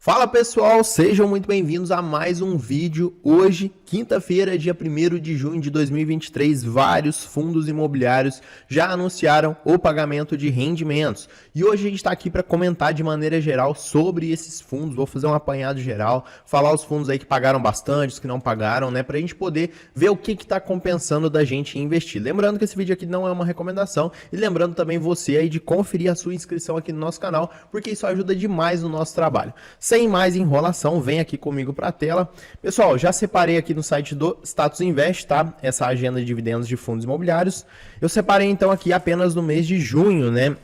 Fala pessoal, sejam muito bem-vindos a mais um vídeo. Hoje, quinta-feira, dia 1º de junho de 2023, vários fundos imobiliários já anunciaram o pagamento de rendimentos. E hoje a gente está aqui para comentar de maneira geral sobre esses fundos. Vou fazer um apanhado geral, falar os fundos aí que pagaram bastante, os que não pagaram, né? Para a gente poder ver o que está compensando da gente investir. Lembrando que esse vídeo aqui não é uma recomendação e lembrando também você aí de conferir a sua inscrição aqui no nosso canal, porque isso ajuda demais no nosso trabalho. Sem mais enrolação, vem aqui comigo para a tela. Pessoal, já separei aqui no site do Status Invest, tá? Essa agenda de dividendos de fundos imobiliários. Eu separei então aqui apenas no mês de junho, né?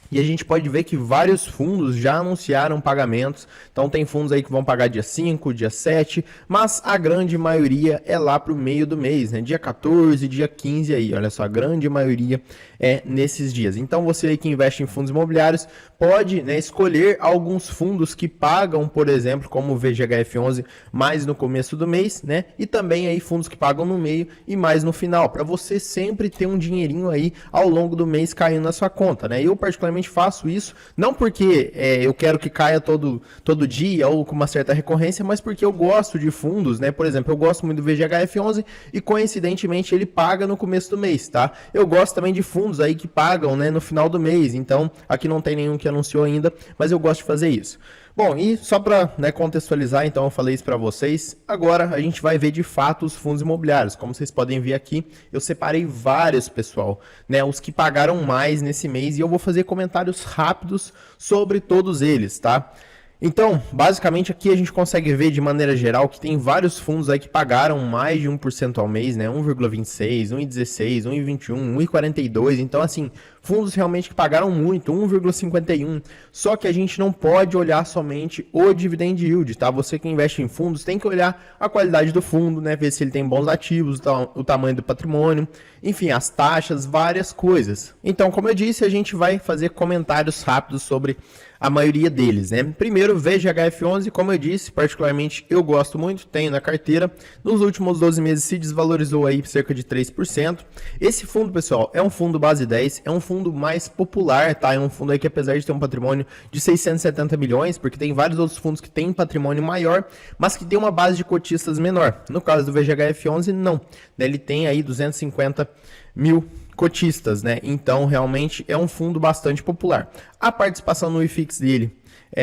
E a gente pode ver que vários fundos já anunciaram pagamentos. Então tem fundos aí que vão pagar dia 5, dia 7, mas a grande maioria é lá para o meio do mês, né? Dia 14, dia 15 aí, olha só, a grande maioria é nesses dias. Então você aí que investe em fundos imobiliários pode, né, escolher alguns fundos que pagam, por exemplo, como o VGHF11, mais no começo do mês, né? E também aí fundos que pagam no meio e mais no final, para você sempre ter um dinheirinho aí ao longo do mês caindo na sua conta, né? Eu particularmente faço isso, não porque eu quero que caia todo dia ou com uma certa recorrência, mas porque eu gosto de fundos, né? Por exemplo, eu gosto muito do VGHF11 e coincidentemente ele paga no começo do mês, tá? Eu gosto também de fundos aí que pagam, né, no final do mês, então aqui não tem nenhum que anunciou ainda, mas eu gosto de fazer isso. Bom, e só para, né, contextualizar, então eu falei isso para vocês, agora a gente vai ver de fato os fundos imobiliários. Como vocês podem ver aqui, eu separei vários, pessoal, né, os que pagaram mais nesse mês e eu vou fazer comentários rápidos sobre todos eles, tá? Então, basicamente aqui a gente consegue ver de maneira geral que tem vários fundos aí que pagaram mais de 1% ao mês, né? 1,26, 1,16, 1,21, 1,42. Então, assim, fundos realmente que pagaram muito, 1,51. Só que a gente não pode olhar somente o dividend yield, tá? Você que investe em fundos tem que olhar a qualidade do fundo, né? Ver se ele tem bons ativos, o tamanho do patrimônio, enfim, as taxas, várias coisas. Então, como eu disse, a gente vai fazer comentários rápidos sobre a maioria deles, né? Primeiro, VGHF11, como eu disse, particularmente eu gosto muito, tenho na carteira. Nos últimos 12 meses se desvalorizou aí cerca de 3%. Esse fundo, pessoal, é um fundo base 10, é um fundo mais popular, tá? É um fundo aí que apesar de ter um patrimônio de 670 milhões, porque tem vários outros fundos que têm patrimônio maior, mas que tem uma base de cotistas menor. No caso do VGHF11, não. Ele tem aí 250 mil cotistas, né? Então, realmente é um fundo bastante popular. A participação no IFIX dele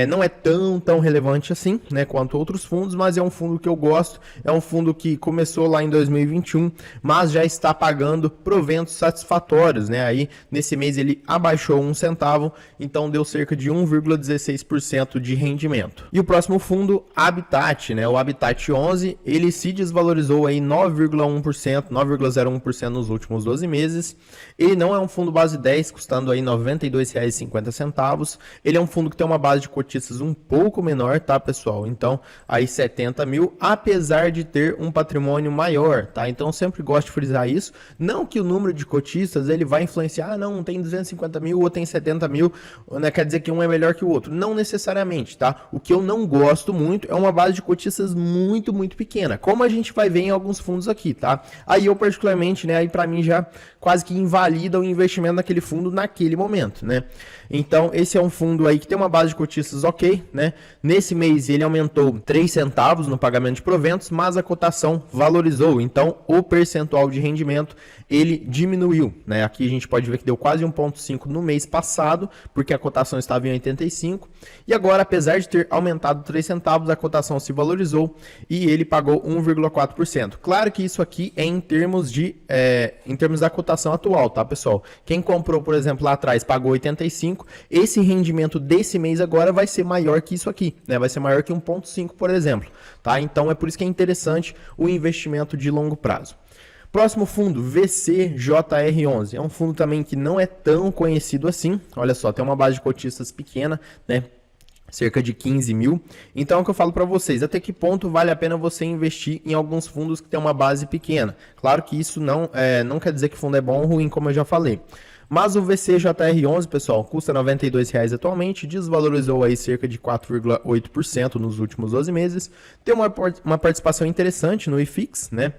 não é tão relevante assim, né, quanto outros fundos, mas é um fundo que eu gosto, é um fundo que começou lá em 2021, mas já está pagando proventos satisfatórios, né, aí nesse mês ele abaixou 1 centavo, então deu cerca de 1,16% de rendimento. E o próximo fundo, Habitat, né, o Habitat 11, ele se desvalorizou aí 9,1%, 9,01% nos últimos 12 meses, ele não é um fundo base 10, custando aí R$ 92,50, ele é um fundo que tem uma base de cotistas um pouco menor, tá, pessoal? Então, aí 70 mil, apesar de ter um patrimônio maior, tá? Então, eu sempre gosto de frisar isso. Não que o número de cotistas, ele vai influenciar, não, um tem 250 mil, ou tem 70 mil, né? Quer dizer que um é melhor que o outro. Não necessariamente, tá? O que eu não gosto muito é uma base de cotistas muito pequena, como a gente vai ver em alguns fundos aqui, tá? Aí eu, particularmente, né, aí pra mim já quase que invalida o investimento naquele fundo naquele momento, né? Então, esse é um fundo aí que tem uma base de cotistas ok, né? Nesse mês ele aumentou 3 centavos no pagamento de proventos, mas a cotação valorizou. Então, o percentual de rendimento, ele diminuiu, né? Aqui a gente pode ver que deu quase 1,5 no mês passado, porque a cotação estava em 85. E agora, apesar de ter aumentado 3 centavos, a cotação se valorizou e ele pagou 1,4%. Claro que isso aqui é em termos da cotação atual, tá, pessoal? Quem comprou, por exemplo, lá atrás pagou 85, esse rendimento desse mês agora vai ser maior que isso aqui, né? Vai ser maior que 1,5, por exemplo, tá? Então é por isso que é interessante o investimento de longo prazo. Próximo fundo, VCJR11, é um fundo também que não é tão conhecido assim, olha só, tem uma base de cotistas pequena, né? Cerca de 15 mil. Então é o que eu falo para vocês, até que ponto vale a pena você investir em alguns fundos que tem uma base pequena. Claro que isso não quer dizer que o fundo é bom ou ruim, como eu já falei. Mas o VCJR11, pessoal, custa R$ 92,00 atualmente, desvalorizou aí cerca de 4,8% nos últimos 12 meses, tem uma participação interessante no IFIX, né?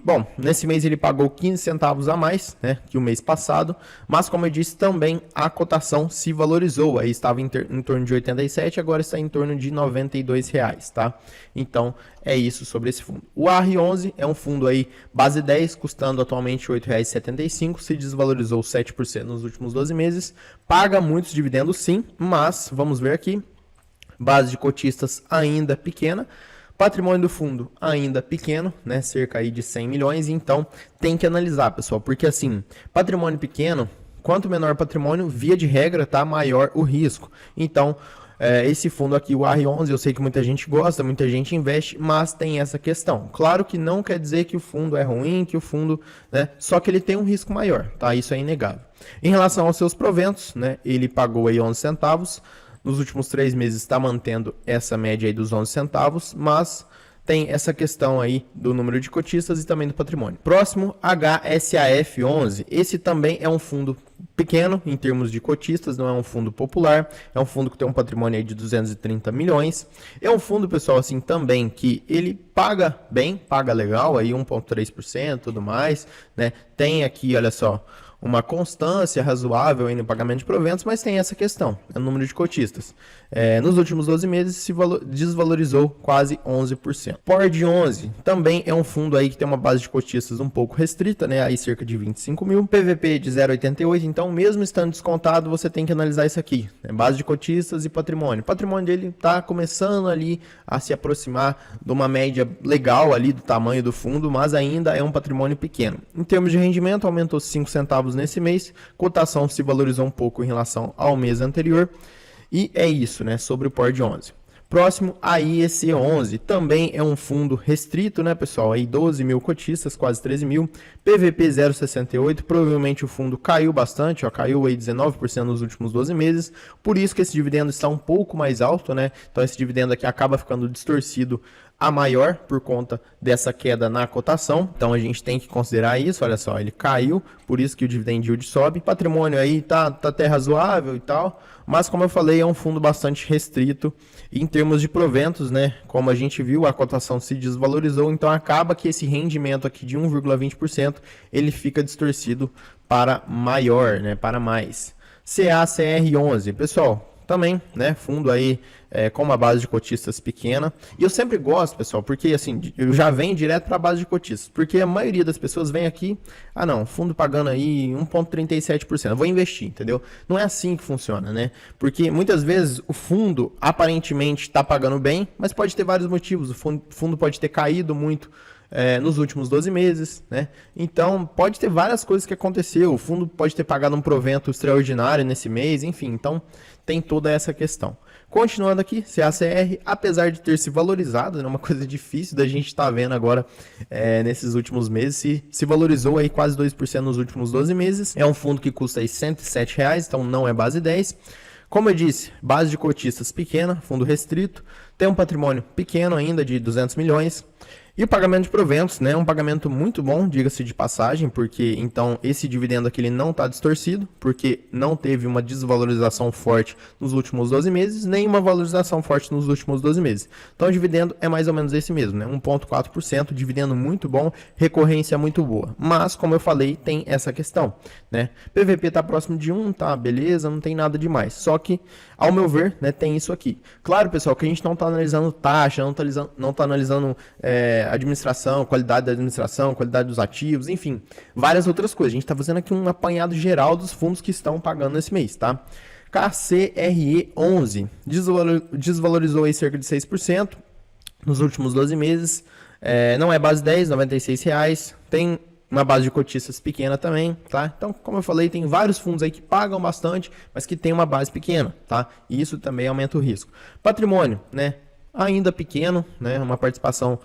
Bom, nesse mês ele pagou 15 centavos a mais, né, que o mês passado, mas como eu disse também a cotação se valorizou, aí estava em torno de 87, agora está em torno de R$92, tá? Então é isso sobre esse fundo. O AR11 é um fundo aí base 10, custando atualmente R$ 8,75, se desvalorizou 7% nos últimos 12 meses, paga muitos dividendos sim, mas vamos ver aqui, base de cotistas ainda pequena, patrimônio do fundo ainda pequeno, né, cerca aí de 100 milhões, então tem que analisar, pessoal, porque assim, patrimônio pequeno, quanto menor o patrimônio, via de regra, tá maior o risco. Então, esse fundo aqui, o AR11, eu sei que muita gente gosta, muita gente investe, mas tem essa questão. Claro que não quer dizer que o fundo é ruim, que o fundo, né, só que ele tem um risco maior, tá? Isso é inegável. Em relação aos seus proventos, né, ele pagou aí 11 centavos, nos últimos 3 meses está mantendo essa média aí dos 11 centavos, mas tem essa questão aí do número de cotistas e também do patrimônio. Próximo, HSAF11. Esse também é um fundo pequeno em termos de cotistas, não é um fundo popular, é um fundo que tem um patrimônio aí de 230 milhões. É um fundo, pessoal, assim, também que ele paga bem, paga legal, aí 1,3% e tudo mais, né? Tem aqui, olha só, uma constância razoável aí no pagamento de proventos, mas tem essa questão, é o número de cotistas. Nos últimos 12 meses se desvalorizou quase 11%. PORD 11 também é um fundo aí que tem uma base de cotistas um pouco restrita, né? Aí cerca de 25 mil. PVP de 0,88, então mesmo estando descontado, você tem que analisar isso aqui, né? Base de cotistas e patrimônio. O patrimônio dele está começando ali a se aproximar de uma média legal ali do tamanho do fundo, mas ainda é um patrimônio pequeno. Em termos de rendimento, aumentou 5 centavos nesse mês, cotação se valorizou um pouco em relação ao mês anterior, e é isso, né, sobre o PORD 11. Próximo, a IEC11, também é um fundo restrito, né, pessoal, aí 12 mil cotistas, quase 13 mil, PVP 0,68, provavelmente o fundo caiu bastante, ó, caiu aí 19% nos últimos 12 meses, por isso que esse dividendo está um pouco mais alto, né, então esse dividendo aqui acaba ficando distorcido a maior por conta dessa queda na cotação, então a gente tem que considerar isso, olha só, ele caiu, por isso que o dividend yield sobe, patrimônio aí tá até razoável e tal, mas como eu falei, é um fundo bastante restrito, e em termos de proventos, né, como a gente viu, a cotação se desvalorizou, então acaba que esse rendimento aqui de 1,20%, ele fica distorcido para maior, né, para mais. CACR11, pessoal, também, né, fundo aí com uma base de cotistas pequena, e eu sempre gosto, pessoal, porque assim, eu já venho direto para a base de cotistas, porque a maioria das pessoas vem aqui, não, fundo pagando aí 1,37%, eu vou investir, entendeu? Não é assim que funciona, né, porque muitas vezes o fundo aparentemente está pagando bem, mas pode ter vários motivos, o fundo pode ter caído muito nos últimos 12 meses, né? Então, pode ter várias coisas que aconteceu. O fundo pode ter pagado um provento extraordinário nesse mês, enfim. Então, tem toda essa questão. Continuando aqui, CACR, apesar de ter se valorizado, é uma coisa difícil da gente estar vendo agora nesses últimos meses, se valorizou aí quase 2% nos últimos 12 meses. É um fundo que custa aí R$107, então não é base 10. Como eu disse, base de cotistas pequena, fundo restrito, tem um patrimônio pequeno ainda de 200 milhões. E o pagamento de proventos, né, um pagamento muito bom, diga-se de passagem, porque então esse dividendo aqui ele não está distorcido, porque não teve uma desvalorização forte nos últimos 12 meses, nem uma valorização forte nos últimos 12 meses. Então o dividendo é mais ou menos esse mesmo, né, 1,4%, dividendo muito bom, recorrência muito boa. Mas, como eu falei, tem essa questão, né, PVP está próximo de 1, tá, beleza, não tem nada demais. Só que, ao meu ver, né, tem isso aqui. Claro, pessoal, que a gente não está analisando taxa, não está analisando administração, qualidade da administração, qualidade dos ativos, enfim, várias outras coisas. A gente está fazendo aqui um apanhado geral dos fundos que estão pagando nesse mês, tá? KCRE11 desvalorizou aí cerca de 6% nos últimos 12 meses, não é base 10, R$96, tem uma base de cotistas pequena também, tá? Então, como eu falei, tem vários fundos aí que pagam bastante, mas que tem uma base pequena, tá? E isso também aumenta o risco. Patrimônio, né? Ainda pequeno, né, uma participação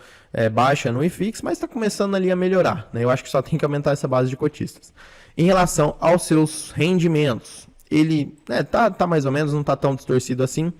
baixa no IFIX, mas está começando ali a melhorar, né, eu acho que só tem que aumentar essa base de cotistas. Em relação aos seus rendimentos, ele tá mais ou menos, não está tão distorcido assim,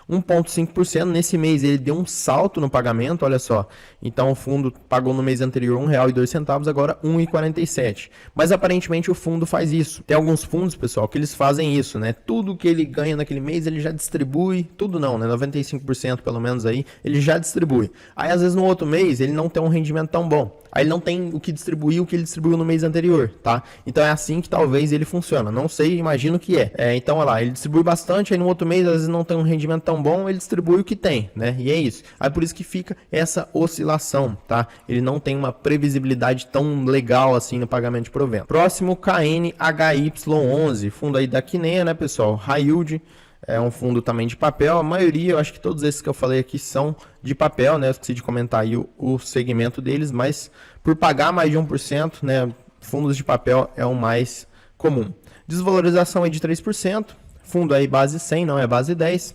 1,5%, nesse mês ele deu um salto no pagamento, olha só, então o fundo pagou no mês anterior R$1,02, agora R$1,47, mas aparentemente o fundo faz isso. Tem alguns fundos, pessoal, que eles fazem isso, né, tudo que ele ganha naquele mês ele já distribui, tudo não, né, 95% pelo menos aí, ele já distribui. Aí às vezes no outro mês ele não tem um rendimento tão bom, aí ele não tem o que distribuir, o que ele distribuiu no mês anterior, tá? Então é assim que talvez ele funciona, não sei, imagino que então olha lá, ele distribui bastante, aí no outro mês às vezes não tem um rendimento tão bom, ele distribui o que tem, né? E é isso. Aí por isso que fica essa oscilação, tá? Ele não tem uma previsibilidade tão legal assim no pagamento de provento. Próximo, KNHY11, fundo aí da Kinea, né, pessoal? High Yield, é um fundo também de papel. A maioria, eu acho que todos esses que eu falei aqui são de papel, né? Eu esqueci de comentar aí o segmento deles, mas por pagar mais de 1%, né, fundos de papel é o mais comum. Desvalorização aí de 3%, fundo aí base 100, não é base 10.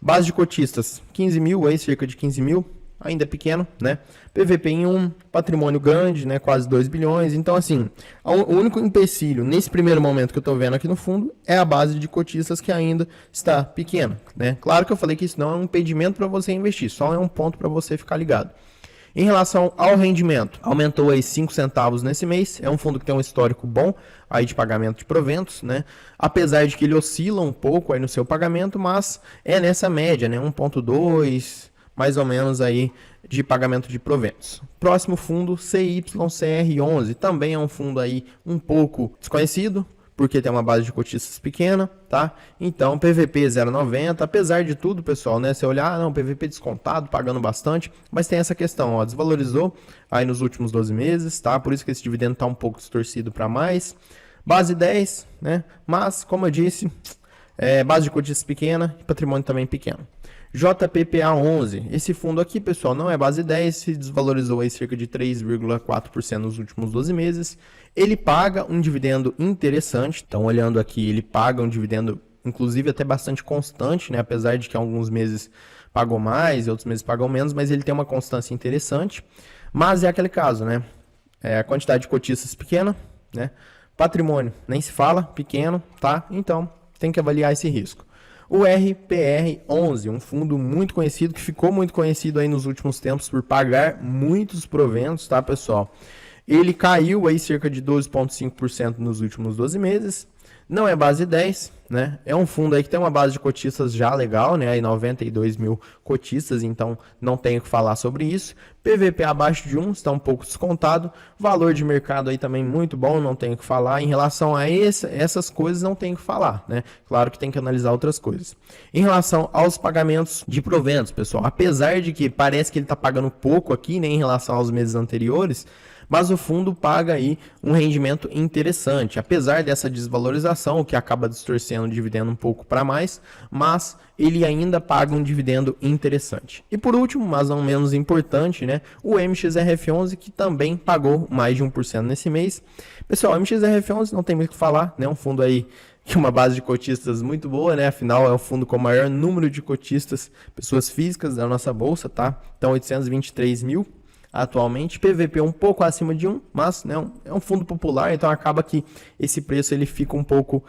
Base de cotistas, 15 mil, aí cerca de 15 mil, ainda é pequeno, né? PVP em 1, patrimônio grande, né? Quase 2 bilhões. Então, assim, o único empecilho nesse primeiro momento que eu estou vendo aqui no fundo é a base de cotistas que ainda está pequena, né? Claro que eu falei que isso não é um impedimento para você investir, só é um ponto para você ficar ligado. Em relação ao rendimento, aumentou aí 5 centavos nesse mês, é um fundo que tem um histórico bom aí de pagamento de proventos, né? Apesar de que ele oscila um pouco aí no seu pagamento, mas é nessa média, né? 1,2, mais ou menos aí de pagamento de proventos. Próximo fundo, CYCR11, também é um fundo aí um pouco desconhecido, porque tem uma base de cotistas pequena, tá? Então, PVP 0,90, apesar de tudo, pessoal, né? Você olhar, não, PVP descontado, pagando bastante, mas tem essa questão, ó, desvalorizou aí nos últimos 12 meses, tá? Por isso que esse dividendo tá um pouco distorcido para mais. Base 10, né? Mas, como eu disse, base de cotistas pequena e patrimônio também pequeno. JPPA11, esse fundo aqui, pessoal, não é base 10, se desvalorizou aí cerca de 3,4% nos últimos 12 meses. Ele paga um dividendo interessante, então olhando aqui, ele paga um dividendo, inclusive até bastante constante, né? Apesar de que alguns meses pagou mais e outros meses pagam menos, mas ele tem uma constância interessante. Mas é aquele caso, né? A quantidade de cotistas pequena, né? Patrimônio, nem se fala, pequeno, tá? Então, tem que avaliar esse risco. O RPR11, um fundo muito conhecido, que ficou muito conhecido aí nos últimos tempos por pagar muitos proventos, tá, pessoal? Ele caiu aí cerca de 12,5% nos últimos 12 meses. Não é base 10, né? É um fundo aí que tem uma base de cotistas já legal, né? Aí 92 mil cotistas, então não tenho que falar sobre isso. PVP abaixo de 1, está um pouco descontado. Valor de mercado aí também muito bom, não tenho que falar. Em relação a essas coisas, não tenho que falar, né? Claro que tem que analisar outras coisas. Em relação aos pagamentos de proventos, pessoal, apesar de que parece que ele está pagando pouco aqui, né, em relação aos meses anteriores, mas o fundo paga aí um rendimento interessante, apesar dessa desvalorização, o que acaba distorcendo o dividendo um pouco para mais, mas ele ainda paga um dividendo interessante. E por último, mas não menos importante, né, o MXRF11, que também pagou mais de 1% nesse mês. Pessoal, o MXRF11 não tem muito o que falar, né, um fundo aí que é uma base de cotistas muito boa, né? Afinal, é o fundo com o maior número de cotistas, pessoas físicas da nossa bolsa, tá? Então, 823 mil. Atualmente, PVP um pouco acima de 1, mas né, é um fundo popular, então acaba que esse preço ele fica um pouco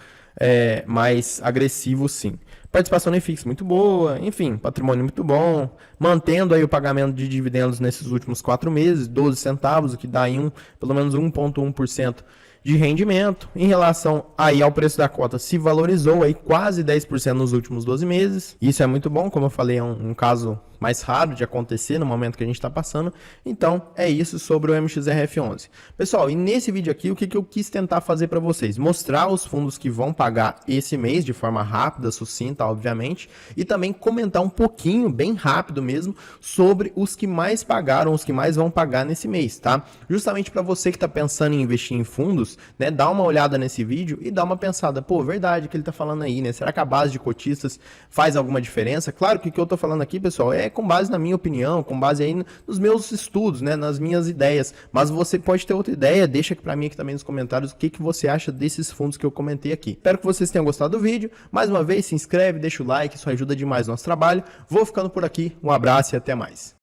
mais agressivo, sim. Participação nem fixa muito boa, enfim, patrimônio muito bom, mantendo aí o pagamento de dividendos nesses últimos 4 meses, 12 centavos, o que dá em pelo menos 1,1% de rendimento. Em relação aí ao preço da cota, se valorizou aí quase 10% nos últimos 12 meses. Isso é muito bom, como eu falei, é um caso mais raro de acontecer no momento que a gente está passando. Então, é isso sobre o MXRF11. Pessoal, e nesse vídeo aqui, o que eu quis tentar fazer para vocês? Mostrar os fundos que vão pagar esse mês de forma rápida, sucinta, obviamente, e também comentar um pouquinho, bem rápido mesmo, sobre os que mais pagaram, os que mais vão pagar nesse mês, tá? Justamente para você que está pensando em investir em fundos, né, dá uma olhada nesse vídeo e dá uma pensada, pô, verdade que ele está falando aí, né? Será que a base de cotistas faz alguma diferença? Claro que o que eu estou falando aqui, pessoal, é com base na minha opinião, com base aí nos meus estudos, né, nas minhas ideias, mas você pode ter outra ideia, deixa aqui para mim aqui também nos comentários o que você acha desses fundos que eu comentei aqui. Espero que vocês tenham gostado do vídeo, mais uma vez se inscreve, deixa o like, isso ajuda demais o nosso trabalho. Vou ficando por aqui, um abraço e até mais.